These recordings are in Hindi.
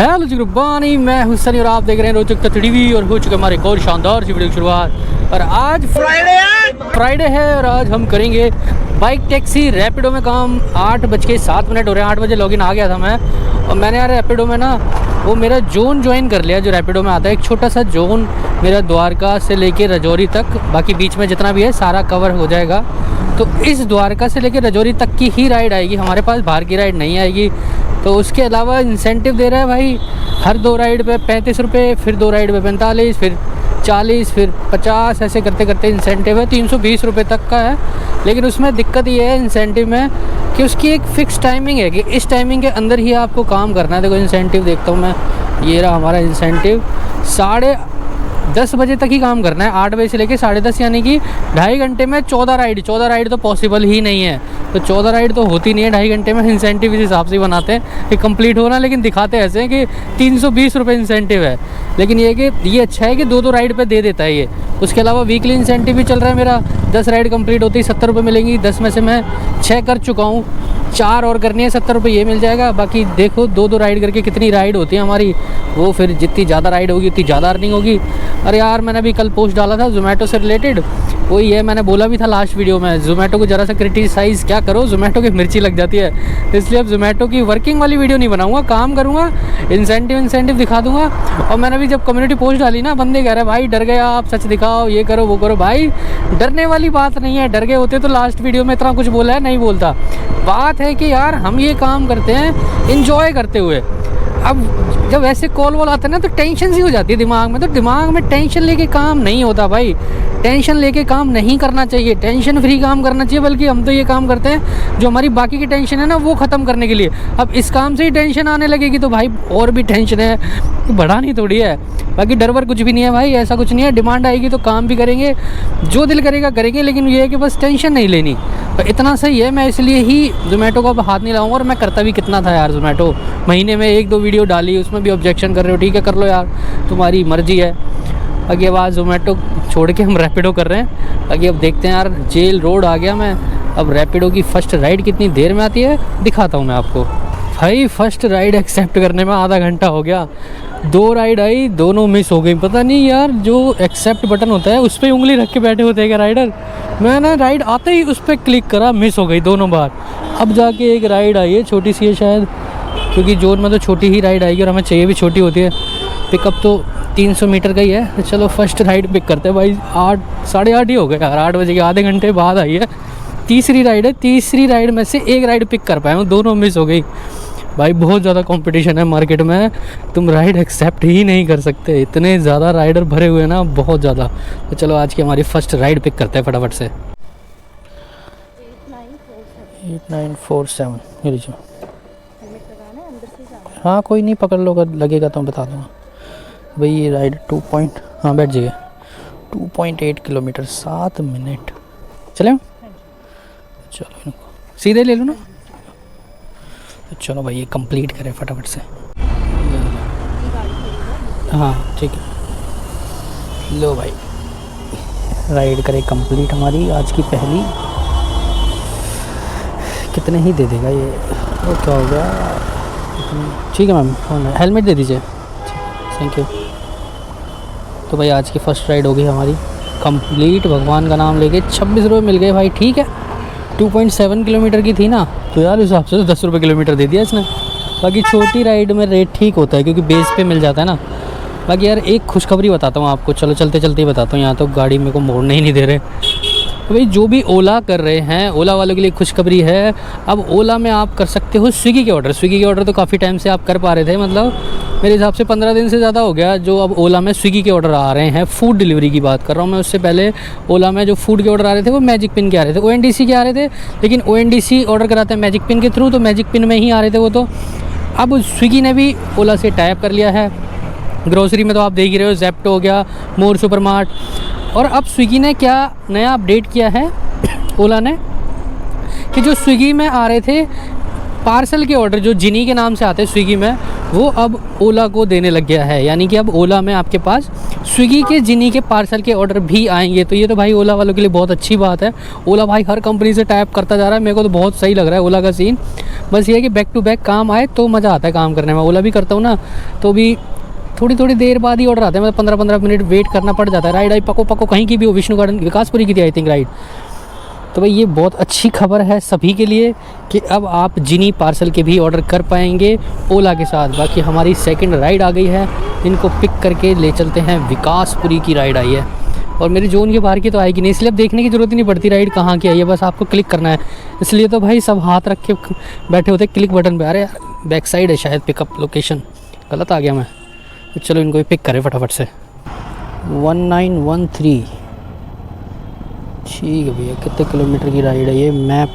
हेलो जी गुरबानी, मैं हुसैन और आप देख रहे हैं रोचक टीवी। और हो चुका हमारे एक और शानदार सी वीडियो की शुरुआत। और आज फ्राइडे है और आज हम करेंगे बाइक टैक्सी रैपिडो में काम। 8:07 हो रहे हैं। 8 बजे लॉगिन आ गया था मैं, और मैंने यार रैपिडो में ना वो मेरा जोन ज्वाइन कर लिया जो रैपिडो में आता है। एक छोटा सा जोन मेरा द्वारका से लेके रजौरी तक, बाकी बीच में जितना भी है सारा कवर हो जाएगा। तो इस द्वारका से लेके रजौरी तक की ही राइड आएगी हमारे पास, बाहर की राइड नहीं आएगी। तो उसके अलावा इंसेंटिव दे रहा है भाई, हर 2 राइड पे 35 रुपये, फिर 2 राइड पे 45, फिर 40, फिर 50, ऐसे करते करते इंसेंटिव है 320 रुपये तक का है। लेकिन उसमें दिक्कत ये है इंसेंटिव में कि उसकी एक फ़िक्स टाइमिंग है कि इस टाइमिंग के अंदर ही आपको काम करना है। देखो इंसेंटिव देखता हूँ मैं, ये रहा हमारा इंसेंटिव। 10:30 बजे तक ही काम करना है, 8 बजे से लेके 10:30, यानी कि 2.5 घंटे में 14 राइड तो पॉसिबल ही नहीं है। तो 14 राइड तो होती नहीं है 2.5 घंटे में। इंसेंटिव इस हिसाब से ही बनाते हैं कि कंप्लीट होना, लेकिन दिखाते ऐसे हैं कि 320 रुपये इंसेंटिव है। लेकिन ये अच्छा है कि 2 राइड पे दे देता है ये। उसके अलावा वीकली इंसेंटिव भी चल रहा है मेरा। 10 राइड कंप्लीट होती है 70 रुपये मिलेंगी। 10 में से मैं 6 कर चुका हूँ, 4 और करनी है, 70 रुपये ये मिल जाएगा। बाकी देखो 2 राइड करके कितनी राइड होती है हमारी, वो फिर जितनी ज़्यादा राइड होगी उतनी ज़्यादा अर्निंग होगी। अरे यार मैंने अभी कल पोस्ट डाला था जोमेटो से रिलेटेड, वही है मैंने बोला भी था लास्ट वीडियो में, जोमेटो को ज़रा सा क्रिटिसाइज़ क्या करो, जोमेटो की मिर्ची लग जाती है। इसलिए अब जोमेटो की वर्किंग वाली वीडियो नहीं बनाऊंगा, काम करूँगा, इंसेंटिव दिखा दूंगा। और मैंने भी जब कम्युनिटी पोस्ट डाली ना, बंदे कह रहे भाई डर गए आप, सच दिखाओ, ये करो वो करो। भाई डरने वाली बात नहीं है, डर गए होते तो लास्ट वीडियो में इतना कुछ बोला है, नहीं बोलता। बात है कि यार हम ये काम करते हैं इन्जॉय करते हुए। अब जब ऐसे कॉल वॉल आते हैं ना तो टेंशन सी हो जाती है दिमाग में। तो दिमाग में टेंशन लेके काम नहीं होता भाई, टेंशन लेके काम नहीं करना चाहिए, टेंशन फ्री काम करना चाहिए। बल्कि हम तो ये काम करते हैं जो हमारी बाकी की टेंशन है ना वो ख़त्म करने के लिए। अब इस काम से ही टेंशन आने लगेगी तो भाई और भी टेंशन है, तो बढ़ानी थोड़ी है। बाकी डर वर कुछ भी नहीं है भाई, ऐसा कुछ नहीं है। डिमांड आएगी तो काम भी करेंगे, जो दिल करेगा करेंगे, लेकिन ये है कि बस टेंशन नहीं लेनी। तो इतना सही है, मैं इसलिए ही जोमेटो को अब हाथ नहीं लाऊंगा। और मैं करता भी कितना था यार जोमेटो, महीने में 1-2 वीडियो डाली, उसमें भी ऑब्जेक्शन कर रहे हो, ठीक है कर लो यार, तुम्हारी मर्जी है। बाकी अब आज जोमेटो छोड़ के हम रैपिडो कर रहे हैं। बाकी अब देखते हैं यार, जेल रोड आ गया मैं। अब रैपिडो की फ़र्स्ट राइड कितनी देर में आती है दिखाता हूँ मैं आपको। भाई फ़र्स्ट राइड एक्सेप्ट करने में आधा घंटा हो गया। 2 राइड आई, दोनों मिस हो गई। पता नहीं यार, जो एक्सेप्ट बटन होता है उस पर उंगली रख के बैठे होते हैं क्या राइडर। मैंने राइड आते ही उस पर क्लिक करा, मिस हो गई दोनों बार। अब जाके एक राइड आई है, छोटी सी है शायद, क्योंकि जोन में तो छोटी ही राइड आएगी और हमें चाहिए भी छोटी होती है। पिकअप तो 300 मीटर का ही है। तो चलो फर्स्ट राइड पिक करते हैं भाई। 8-8:30 ही हो गए यार, 8 बजे के आधे घंटे बाद आई है। तीसरी राइड है, तीसरी राइड में से एक राइड पिक कर पाया हूँ, दोनों मिस हो गई। भाई बहुत ज़्यादा कंपटीशन है मार्केट में, तुम राइड एक्सेप्ट ही नहीं कर सकते, इतने ज़्यादा राइडर भरे हुए हैं ना, बहुत ज़्यादा। तो चलो आज की हमारी फ़र्स्ट राइड पिक करते हैं फटाफट से। 8947 ये लीजिए। हाँ कोई नहीं, पकड़ लो, अगर लगेगा तो बता दूँगा। भाई ये राइड 2 बैठ जाइए, 2.8 किलोमीटर 7 मिनट चले। चलो इनको सीधे ले लो ना। चलो भाई ये कंप्लीट करें फटाफट से। हाँ ठीक है, लो भाई राइड करें कंप्लीट हमारी आज की पहली। कितने ही दे देगा ये, वो क्या हो गया। ठीक है मैम, हेलमेट दे दीजिए, थैंक यू। तो भाई आज की फ़र्स्ट राइड हो गई हमारी कंप्लीट, भगवान का नाम लेके। 26 रुपये मिल गए भाई, ठीक है। 2.7 किलोमीटर की थी ना, तो यार उस हिसाब से तो 10 रुपये किलोमीटर दे दिया इसने। बाकी छोटी राइड में रेट ठीक होता है क्योंकि बेस पे मिल जाता है ना। बाकी यार एक खुशखबरी बताता हूँ आपको, चलो चलते चलते ही बताता हूँ, यहाँ तो गाड़ी मेरे को मोड़ने ही नहीं दे रहे। तो भाई जो भी ओला कर रहे हैं, ओला वालों के लिए खुशखबरी है। अब ओला में आप कर सकते हो स्विगी के ऑर्डर। स्विगी के ऑर्डर तो काफ़ी टाइम से आप कर पा रहे थे, मतलब मेरे हिसाब से 15 दिन से ज़्यादा हो गया जो अब ओला में स्विगी के ऑर्डर आ रहे हैं। फूड डिलीवरी की बात कर रहा हूँ मैं, उससे पहले ओला में जो फूड के ऑर्डर आ रहे थे वो मैजिक पिन के आ रहे थे, ONDC के आ रहे थे। लेकिन ONDC ऑर्डर कराते हैं मैजिक पिन के थ्रू, तो मैजिक पिन में ही आ रहे थे वो। तो अब स्विगी ने भी ओला से टाई अप कर लिया है। ग्रोसरी में तो आप देख ही रहे हो, जेप्टो हो गया, मोर सुपरमार्ट। और अब स्विगी ने क्या नया अपडेट किया है ओला ने, कि जो स्विगी में आ रहे थे पार्सल के ऑर्डर, जो जिनी के नाम से आते हैं स्विगी में, वो अब ओला को देने लग गया है। यानी कि अब ओला में आपके पास स्विगी के जिनी के पार्सल के ऑर्डर भी आएंगे। तो ये तो भाई ओला वालों के लिए बहुत अच्छी बात है। ओला भाई हर कंपनी से टाइप करता जा रहा है, मेरे को तो बहुत सही लग रहा है ओला का सीन। बस ये है कि बैक टू बैक काम आए तो मज़ा आता है काम करने में। ओला भी करता हूँ ना तो भी थोड़ी देर बाद ही ऑर्डर आते हैं, मतलब 15-15 मिनट वेट करना पड़ जाता है। राइड आई पको कहीं की भी हो, विष्णु गार्डन विकासपुरी की थी आई थिंक राइड। तो भाई ये बहुत अच्छी खबर है सभी के लिए कि अब आप जिनी पार्सल के भी ऑर्डर कर पाएंगे ओला के साथ। बाकी हमारी सेकंड राइड आ गई है, इनको पिक करके ले चलते हैं। विकासपुरी की राइड आई है और मेरी जोन के बाहर की तो आएगी नहीं, इसलिए अब देखने की ज़रूरत ही नहीं पड़ती राइड कहाँ की आई है, बस आपको क्लिक करना है। इसलिए तो भाई सब हाथ रख के बैठे होते क्लिक बटन पे। अरे यार बैक साइड है शायद पिकअप लोकेशन, गलत आ गया मैं। तो चलो इनको भी पिक करें फटाफट से। 1913 ठीक है भैया। कितने किलोमीटर की राइड है ये? मैप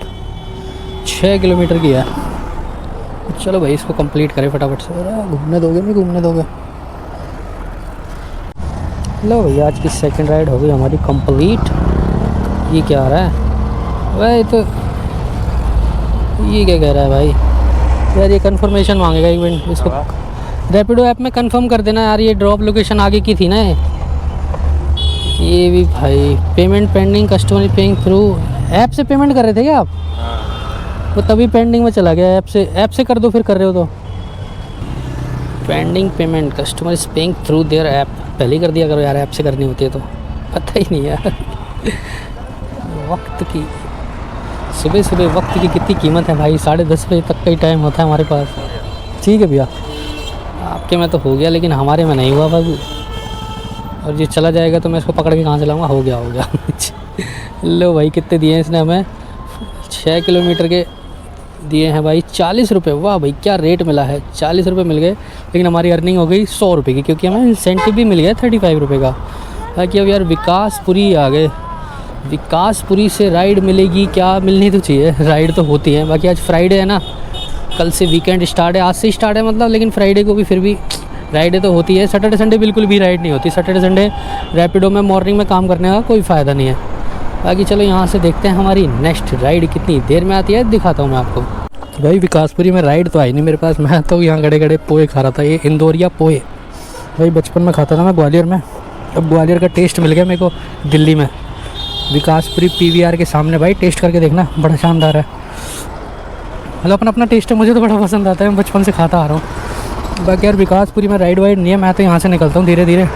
6 किलोमीटर की है। चलो भाई इसको कंप्लीट करें फटाफट से। घूमने दोगे नहीं घूमने दोगे? लो भैया आज की सेकंड राइड हो गई हमारी कंप्लीट। ये क्या आ रहा है भाई? तो ये क्या कह रहा है भाई? यार ये कंफर्मेशन मांगेगा, एक मिनट इसको रैपिडो ऐप में कंफर्म कर देना यार। ये ड्रॉप लोकेशन आगे की थी ना ये भी भाई। Payment pending, customer paying through app से पेमेंट कर रहे थे क्या आप? वो तभी पेंडिंग में चला गया। ऐप से कर दो फिर कर रहे हो तो। Pending payment, customer is paying through their app. पहले ही कर दिया करो यार, ऐप से करनी होती है तो। पता ही नहीं यार वक्त की, सुबह वक्त की कितनी कीमत है भाई। 10:30 बजे तक का ही टाइम होता है हमारे पास। ठीक है भैया, आपके में तो हो गया लेकिन हमारे में नहीं हुआ बाबू। और ये चला जाएगा तो मैं इसको पकड़ के कहाँ चलाऊँगा? हो गया लो भाई कितने दिए हैं इसने हमें? 6 किलोमीटर के दिए हैं भाई 40 रुपये। वाह भाई क्या रेट मिला है, 40 रुपये मिल गए। लेकिन हमारी अर्निंग हो गई 100 रुपये की, क्योंकि हमें इंसेंटिव भी मिल गया 35 रुपये का। ताकि अब यार विकासपुरी आ गए। विकासपुरी से राइड मिलेगी क्या? मिलनी तो चाहिए, राइड तो होती है। बाकी आज फ्राइडे है ना, कल से वीकेंड स्टार्ट है, आज से स्टार्ट है मतलब। लेकिन फ्राइडे को भी फिर भी राइडें तो होती है। सैटरडे संडे बिल्कुल भी राइड नहीं होती। सैटरडे संडे रैपिडो में मॉर्निंग में काम करने का कोई फ़ायदा नहीं है। बाकी चलो यहाँ से देखते हैं हमारी नेक्स्ट राइड कितनी देर में आती है, दिखाता हूँ मैं आपको। भाई विकासपुरी में राइड तो आई नहीं मेरे पास। मैं तो यहाँ गड़े पोहे खा रहा था, ये इंदौरिया पोहे। भाई बचपन में खाता था मैं ग्वालियर में, अब ग्वालियर का टेस्ट मिल गया मेरे को दिल्ली में। विकासपुरी PVR के सामने भाई टेस्ट करके देखना, बड़ा शानदार है। मतलब अपना टेस्ट है, मुझे तो बड़ा पसंद आता है, मैं बचपन से खाता आ रहा हूँ। बाकी यार विकासपुरी में राइड वाइड नहीं है, मैं तो यहाँ से निकलता हूँ धीरे धीरे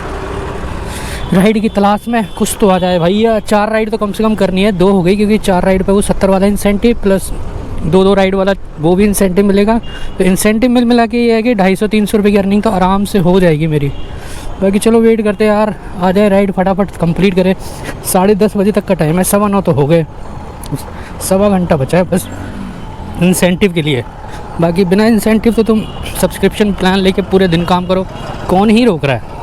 राइड की तलाश में। कुछ तो आ जाए भैया। 4 राइड तो कम से कम करनी है, 2 हो गई क्योंकि 4 राइड पे वो 70 वाला इंसेंटिव प्लस 2 राइड वाला वो भी इंसेंटिव मिलेगा। तो इंसेंटिव मिला के ये है कि 250-300 रुपये की अर्निंग तो आराम से हो जाएगी मेरी। बाकी चलो वेट करते हैं यार, आ जाए राइड फटाफट कंप्लीट करें। 10:30 बजे तक का टाइम है, 9:15 तो हो गए, 1.25 घंटा बचा है बस इंसेंटिव के लिए। बाकी बिना इंसेंटिव तो तुम सब्सक्रिप्शन प्लान लेके पूरे दिन काम करो, कौन ही रोक रहा है।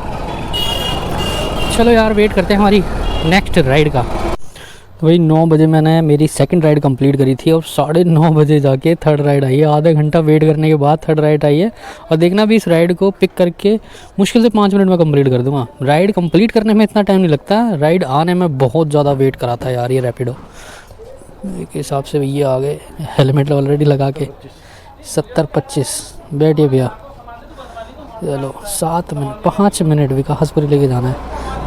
चलो यार वेट करते हैं हमारी नेक्स्ट राइड का। तो वही 9 बजे मैंने मेरी सेकंड राइड कंप्लीट करी थी और 9:30 बजे जाके थर्ड राइड आई है। आधा घंटा वेट करने के बाद थर्ड राइड आई है। और देखना भी इस राइड को पिक करके मुश्किल से 5 मिनट में कंप्लीट कर दूँगा। राइड कंप्लीट करने में इतना टाइम नहीं लगता, राइड आने में बहुत ज़्यादा वेट कराता है यार ये रैपिडो। एक हिसाब से भैया आ गए, हेलमेट ऑलरेडी लगा के। 70-25 बैठिए भैया। चलो 5 मिनट विकासपुरी लेके जाना है।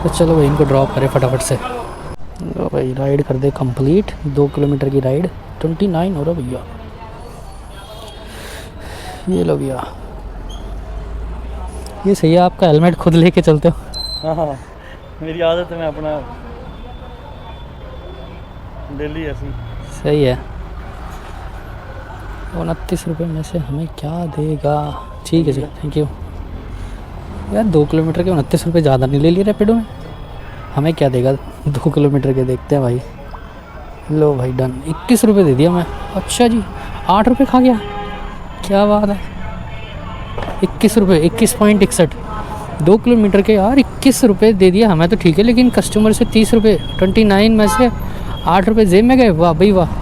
तो चलो भाई इनको ड्रॉप करें फटाफट से। लो भाई राइड कर दे कंप्लीट, 2 किलोमीटर की राइड 29 हो रहा भैया। ये लो भैया, ये सही है आपका हेलमेट खुद लेके चलते हो। हाँ मेरी आदत है, मैं अपना डेली ऐसी। सही है। 29 रुपये में से हमें क्या देगा? ठीक है जी, थैंक यू यार। 2 किलोमीटर के 29 रुपये ज़्यादा नहीं ले लिए रैपिडो ने, हमें क्या देगा 2 किलोमीटर के? देखते हैं भाई। लो भाई डन, 21 रुपये दे दिया मैं। अच्छा जी 8 रुपये खा गया, क्या बात है। 21 रुपये, 21.61 2 किलोमीटर के यार 21 रुपये दे दिया हमें तो ठीक है। लेकिन कस्टमर से 30 रुपये, 29 में से 8 रुपये जेब में गए। वाह भाई वाह।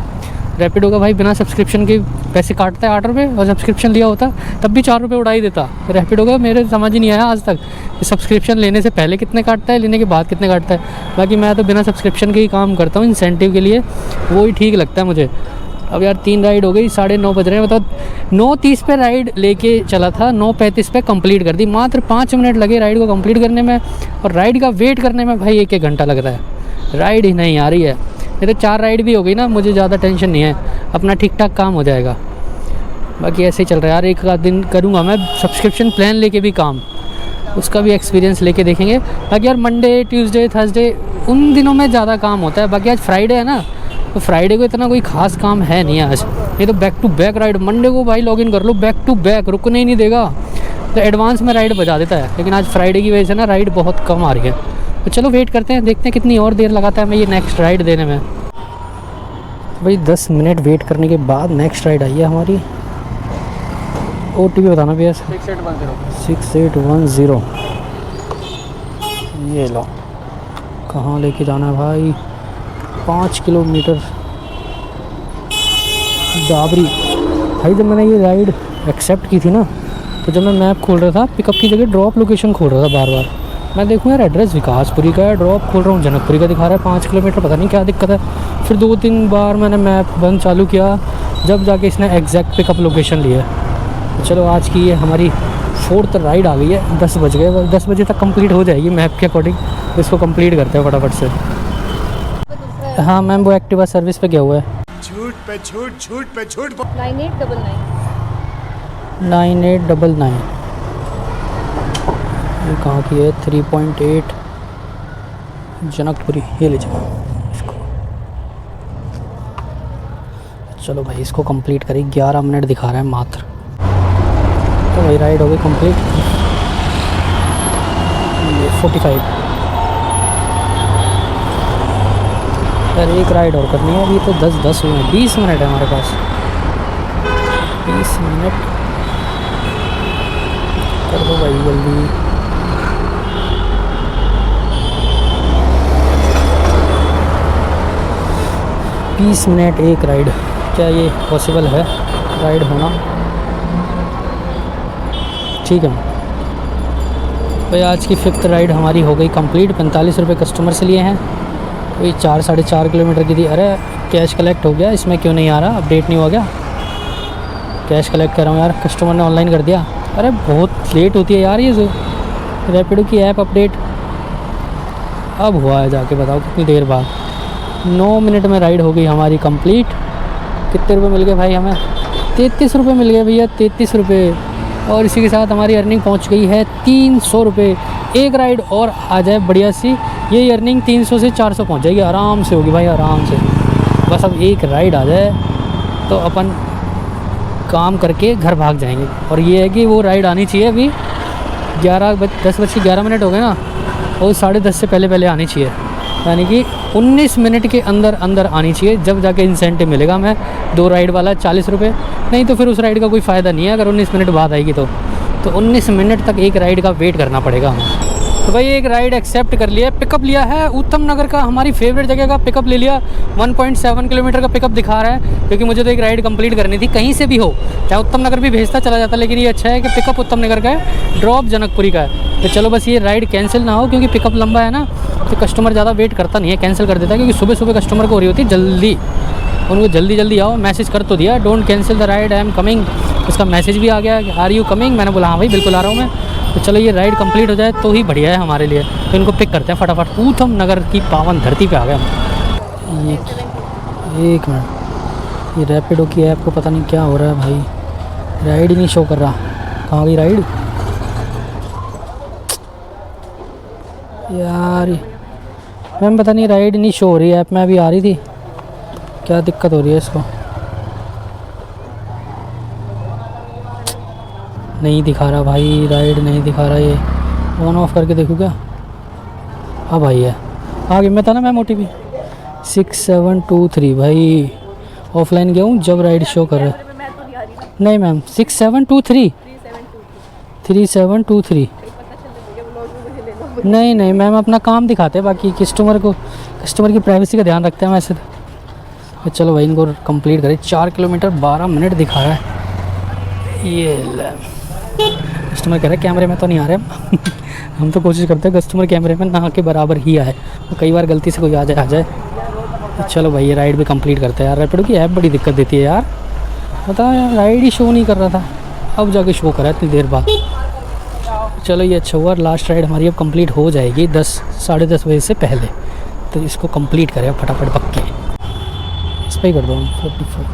रैपिडो का भाई बिना सब्सक्रिप्शन के पैसे काटता है 8 रुपये, और सब्सक्रिप्शन लिया होता तब भी 4 रुपये उड़ा ही देता। रैपिडो का मेरे समझ ही नहीं आया आज तक कि सब्सक्रिप्शन लेने से पहले कितने काटता है, लेने के बाद कितने काटता है। बाकी मैं तो बिना सब्सक्रिप्शन के ही काम करता हूँ इंसेंटिव के लिए, वो ही ठीक लगता है मुझे। अब यार 3 राइड हो गई, 9:30 बज रहे हैं। मतलब 9:30 पे राइड लेके चला था, 9:35 पे कंप्लीट कर दी। मात्र 5 मिनट लगे राइड को कंप्लीट करने में, और राइड का वेट करने में भाई 1-1 घंटा लग रहा है। राइड ही नहीं आ रही है। ये तो 4 राइड भी हो गई ना, मुझे ज़्यादा टेंशन नहीं है, अपना ठीक ठाक काम हो जाएगा। बाकी ऐसे ही चल रहा है यार। एक आध दिन करूँगा मैं सब्सक्रिप्शन प्लान लेके भी काम, उसका भी एक्सपीरियंस लेके देखेंगे। बाकी यार मंडे ट्यूसडे थर्सडे उन दिनों में ज़्यादा काम होता है। बाकी आज फ्राइडे है ना, तो फ्राइडे को इतना कोई खास काम है नहीं आज। ये तो back to back ride, Monday को भाई लॉगिन कर लो बैक टू बैक, रुकने ही नहीं देगा, तो एडवांस में राइड बजा देता है। लेकिन आज फ्राइडे की वजह से ना राइड बहुत कम आ रही है। तो चलो वेट करते हैं, देखते हैं कितनी और देर लगाता है मैं ये नेक्स्ट राइड देने में। भाई 10 मिनट वेट करने के बाद नेक्स्ट राइड आई है हमारी। OTP बताना भैया। 6810। ये लो, कहाँ लेके जाना है भाई? 5 किलोमीटर डाबरी। भाई जब मैंने ये राइड एक्सेप्ट की थी ना, तो जब मैं मैप खोल रहा था पिकअप की जगह ड्रॉप लोकेशन खोल रहा था बार बार। मैं देखूँ यार एड्रेस विकासपुरी का है, ड्रॉप खोल रहा हूँ जनकपुरी का दिखा रहा है 5 किलोमीटर, पता नहीं क्या दिक्कत है। फिर 2-3 बार मैंने मैप बंद चालू किया, जब जाके इसने एग्जैक्ट पिकअप लोकेशन लिया। तो चलो आज की ये हमारी 4th राइड आ गई है। 10 बज गए, 10 बजे तक कंप्लीट हो जाएगी मैप के अकॉर्डिंग। इसको कंप्लीट करते हैं फटाफट से। हाँ मैम, वो एक्टिवा सर्विस पे क्या हुआ है? छूट पे छूट, छूट पे छूट। 9899। ये कहाँ की है? 3.8 जनकपुरी। ये ले जाओ इसको। चलो भाई इसको कंप्लीट करें। 11 मिनट दिखा रहा है मात्र। तो भाई राइड हो गई कंप्लीट। 45। यार एक राइड और करनी है। अभी तो 10 हुए हैं, 20 मिनट है हमारे पास। 20 मिनट कर दो भाई जल्दी। बीस मिनट एक राइड, क्या ये पॉसिबल है राइड होना? ठीक है भाई, आज की 5th राइड हमारी हो गई कंप्लीट। 45 रुपये कस्टमर से लिए हैं। वही 4-4.5 किलोमीटर की थी। अरे कैश कलेक्ट हो गया, इसमें क्यों नहीं आ रहा? अपडेट नहीं हो गया? कैश कलेक्ट कर रहा हूँ यार, कस्टमर ने ऑनलाइन कर दिया। अरे बहुत लेट होती है यार ये रैपिडो की ऐप अपडेट। अब हुआ है जाके, बताओ कितनी देर बाद। 9 मिनट में राइड हो गई हमारी कंप्लीट। कितने रुपए मिल गए भाई हमें? 33 रुपये मिल गए भैया, 33 रुपये। और इसी के साथ हमारी अर्निंग पहुंच गई है 300 रुपये। एक राइड और आ जाए बढ़िया सी, ये अर्निंग 300 से 400 पहुंच जाएगी, आराम से होगी भाई, आराम से। बस अब एक राइड आ जाए तो अपन काम करके घर भाग जाएंगे। और ये है कि वो राइड आनी चाहिए अभी 10:11 हो गए ना, और 10:30 से पहले आनी चाहिए। यानी कि 19 मिनट के अंदर अंदर आनी चाहिए, जब जाके इंसेंटिव मिलेगा। मैं 2 राइड वाला 40 रुपये, नहीं तो फिर उस राइड का कोई फ़ायदा नहीं है अगर 19 मिनट बाद आएगी तो 19 मिनट तक एक राइड का वेट करना पड़ेगा हमें। तो भाई एक राइड एक्सेप्ट कर लिया, पिकअप लिया है उत्तम नगर का, हमारी फेवरेट जगह का पिकअप ले लिया। 1.7 किलोमीटर का पिकअप दिखा रहा है, क्योंकि मुझे तो एक राइड कंप्लीट करनी थी, कहीं से भी हो, चाहे उत्तम नगर भी भेजता चला जाता, लेकिन ये अच्छा है कि पिकअप उत्तम नगर का है, ड्रॉप जनकपुरी का है। तो चलो बस ये राइड कैंसिल ना हो, क्योंकि पिकअप लंबा है ना, तो कस्टमर ज़्यादा वेट करता नहीं है, कैंसिल कर देता है। क्योंकि सुबह सुबह कस्टमर को हो रही होती है जल्दी, उनको जल्दी जल्दी आओ। मैसेज कर तो दिया, don't cancel the ride, I am coming. उसका मैसेज भी आ गया, आर यू कमिंग? मैंने बोला हाँ भाई बिल्कुल आ रहा हूँ मैं। तो चलो ये राइड कंप्लीट हो जाए तो ही बढ़िया है हमारे लिए। तो इनको पिक करते हैं फटाफट। उत्तम नगर की पावन धरती पे आ गए हम। एक मिनट, ये रैपिडो की ऐप को पता नहीं क्या हो रहा है भाई, राइड ही नहीं शो कर रहा। कहाँ गई राइड यार? मैम पता नहीं राइड नहीं शो हो रही, ऐप में अभी आ रही थी, क्या दिक्कत हो रही है इसको? नहीं दिखा रहा भाई, राइड नहीं दिखा रहा। ये ऑन ऑफ करके देखूँ क्या? हाँ भाई है, आगे मैं था ना मैम OTP 6723। भाई ऑफलाइन गया हूँ जब राइड शो कर रहा है। नहीं मैम 3723। नहीं मैम अपना काम दिखाते हैं, बाकी कस्टमर की प्राइवेसी का ध्यान रखते हैं वैसे तो। चलो भाई इनको कंप्लीट करें। 4 किलोमीटर 12 मिनट दिखा रहा है। ये कस्टमर कह रहा है कैमरे में तो नहीं आ रहे हम तो कोशिश करते हैं कस्टमर कैमरे में ना के बराबर ही आए, तो कई बार गलती से कोई आ जाए। तो चलो भाई ये राइड भी कंप्लीट करते हैं यार। रैपिडो की ऐप बड़ी दिक्कत देती है यार, पता है राइड ही शो नहीं कर रहा था, अब जाके शो करा इतनी देर बाद। चलो ये अच्छा हुआ, लास्ट राइड हमारी अब कंप्लीट हो जाएगी 10 10:30 बजे से पहले। तो इसको कंप्लीट करें फटाफट पक्के। इस पर ही कर दो 45।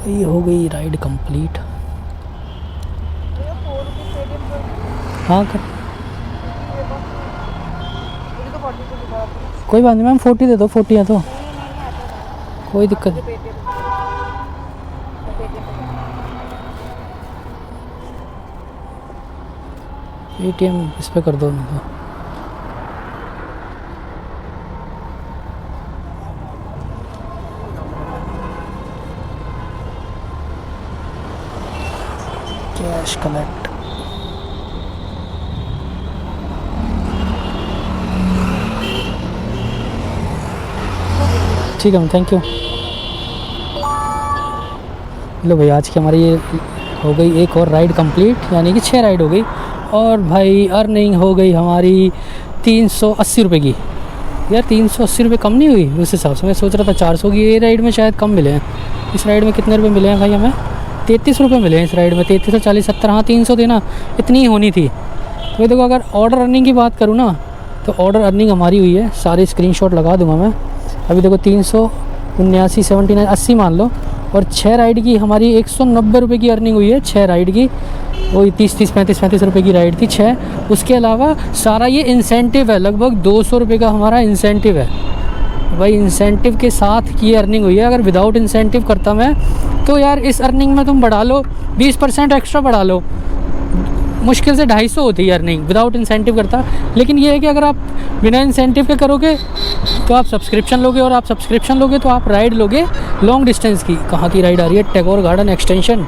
ये हो गई राइड कंप्लीट। हाँ कर, कोई बात नहीं मैम, 40 दे दो, 40 है तो कोई दिक्कत नहीं। ATM इस पे कर दो नहीं तो। Cash collect. ठीक है मैम, थैंक यू। लो भाई, आज की हमारी ये हो गई एक और राइड कंप्लीट, यानी कि 6 राइड हो गई। और भाई अर्निंग हो गई हमारी 380 रुपये की। यार 380 रुपये कम नहीं हुई उस हिसाब से? मैं सोच रहा था 400 की। ये राइड में शायद कम मिले हैं। इस राइड में कितने रुपए मिले हैं भाई हमें? 33 रुपये मिले हैं इस राइड में। 33 40 70, हाँ 300 देना, इतनी ही होनी थी। तो देखो, अगर ऑर्डर अर्निंग की बात करूँ ना, तो ऑर्डर अर्निंग हमारी हुई है, सारे स्क्रीनशॉट लगा दूंगा मैं। अभी देखो 379 79 80 मान लो। और 6 राइड की हमारी 190 रुपये की अर्निंग हुई है। 6 राइड की वही 30 35 रुपये की राइड थी 6। उसके अलावा सारा ये इंसेंटिव है, लगभग 200 रुपये का हमारा इंसेंटिव है भाई। इंसेंटिव के साथ की अर्निंग हुई है। अगर विदाउट इंसेंटिव करता मैं तो यार इस अर्निंग में तुम बढ़ा लो 20% एक्स्ट्रा बढ़ा लो, मुश्किल से 250 होती है अर्निंग विदाउट इंसेंटिव करता। लेकिन ये है कि अगर आप बिना इंसेंटिव के करोगे तो आप सब्सक्रिप्शन लोगे, और आप सब्सक्रिप्शन लोगे तो आप राइड लोगे लॉन्ग डिस्टेंस की। कहाँ की राइड आ रही है? Tagore garden extension.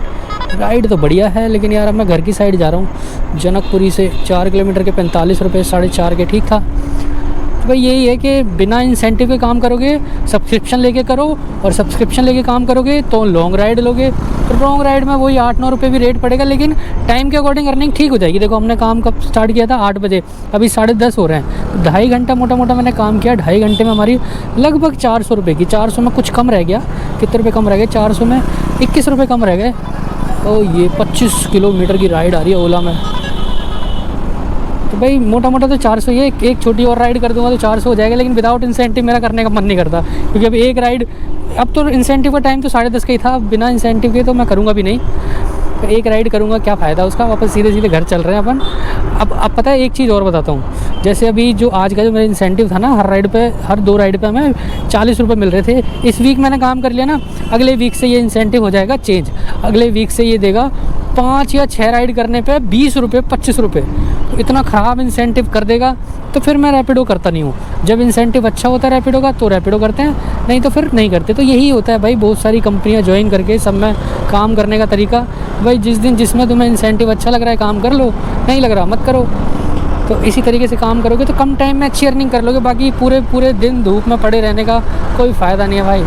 राइड तो बढ़िया है, लेकिन यार अब मैं घर की साइड जा रहा हूँ। जनकपुरी से 4 किलोमीटर के 45 रुपये, 4.5 के, ठीक था। तो भाई यही है कि बिना इंसेंटिव के काम करोगे, सब्सक्रिप्शन लेके करो, और सब्सक्रिप्शन लेके काम करोगे तो लॉन्ग राइड लोगे। तो लॉन्ग राइड में वही 8-9 रुपये भी रेट पड़ेगा, लेकिन टाइम के अकॉर्डिंग अर्निंग ठीक हो जाएगी। देखो हमने काम कब स्टार्ट किया था? 8 बजे, अभी 10:30 हो रहे हैं। तो 2.5 घंटा मोटा मोटा मैंने काम किया। 2.5 घंटे में हमारी लगभग 400 रुपये की। 400 में कुछ कम रह गया। कितने रुपये कम रह गए? 400 में 21 रुपये कम रह गए। ओ ये 25 किलोमीटर की राइड आ रही है ओला में। तो भाई मोटा मोटा तो 400 ही है। एक छोटी और राइड कर दूंगा तो 400 हो जाएगा, लेकिन विदाउट इंसेंटिव मेरा करने का मन नहीं करता, क्योंकि अब एक राइड, अब तो इंसेंटिव का टाइम तो 10:30 का ही था। बिना इंसेंटिव के तो मैं करूँगा भी नहीं। तो एक राइड करूँगा, क्या फ़ायदा उसका? वापस सीधे सीधे घर चल रहे हैं अपन। अब पता है एक चीज़ और बताता हूँ। जैसे अभी जो आज का जो मेरा इंसेंटिव था ना, हर राइड पे, हर 2 राइड पे हमें 40 रुपये मिल रहे थे। इस वीक मैंने काम कर लिया ना, अगले वीक से ये इंसेंटिव हो जाएगा चेंज। अगले वीक से ये देगा 5 या 6 राइड करने पे 20 रुपये 25 रुपये। तो इतना ख़राब इंसेंटिव कर देगा तो फिर मैं रैपिडो करता नहीं हूँ। जब इंसेंटिव अच्छा होता है रैपिडो का तो रैपिडो करते हैं, नहीं तो फिर नहीं करते। तो यही होता है भाई, बहुत सारी कंपनियाँ ज्वाइन करके सब में काम करने का तरीका। भाई जिस दिन जिसमें तुम्हें इंसेंटिव अच्छा लग रहा है काम कर लो, नहीं लग रहा मत करो। तो इसी तरीके से काम करोगे तो कम टाइम में अच्छी अर्निंग कर लोगे। बाकी पूरे दिन धूप में पड़े रहने का कोई फ़ायदा नहीं है भाई।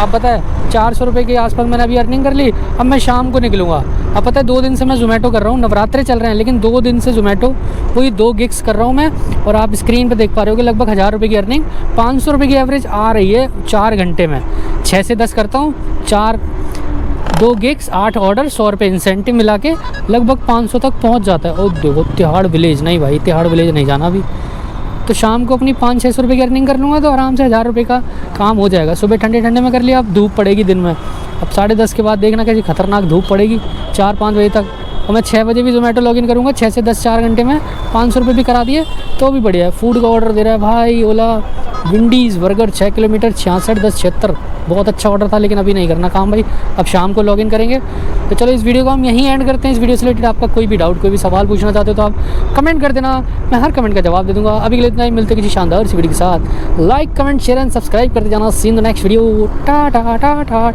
अब पता है 400 रुपये के आसपास मैंने अभी अर्निंग कर ली। अब मैं शाम को निकलूँगा। अब पता है 2 दिन से मैं ज़ोमैटो कर रहा हूँ। नवरात्रे चल रहे हैं, लेकिन 2 दिन से ज़ोमैटो वही 2 गिग्स कर रहा हूँ मैं। और आप स्क्रीन पे देख पा रहे हो कि लगभग 1000 रुपये की अर्निंग, 500 रुपये की एवरेज आ रही है 4 घंटे में। 6 से 10 करता हूँ, 2 गिग्स 8 ऑर्डर, 100 रुपये इंसेंटिव मिला के लगभग 500 तक पहुँच जाता है। और देखो तिहाड़ विलेज, नहीं भाई तिहाड़ विलेज नहीं जाना अभी। तो शाम को अपनी 500-600 रुपये की अर्निंग कर लूँगा तो आराम से 1000 रुपये का काम हो जाएगा। सुबह ठंडे में कर लिया। अब धूप पड़ेगी दिन में, अब 10:30 के बाद देखना कैसी खतरनाक धूप पड़ेगी 4-5 बजे तक। और मैं 6 बजे भी ज़ोमैटो लॉगिन करूँगा। 6 से 10 4 घंटे में 500 रुपये भी करा दिए तो भी बढ़िया है। फूड का ऑर्डर दे रहा है भाई ओला। विंडीज़ बर्गर 6 किलोमीटर 66 10 76, बहुत अच्छा ऑर्डर था, लेकिन अभी नहीं करना काम भाई। अब शाम को लॉगिन करेंगे। तो चलो इस वीडियो को हम यहीं एंड करते हैं। इस वीडियो से रिलेटेड आपका कोई भी डाउट, कोई भी सवाल पूछना चाहते हो तो आप कमेंट कर देना, मैं हर कमेंट का जवाब दे दूँगा। अभी के लिए इतना ही, मिलते किसी शानदार सी वीडियो के साथ। Like comment share and subscribe करते जाना। See in the next video. Tata tata Tata.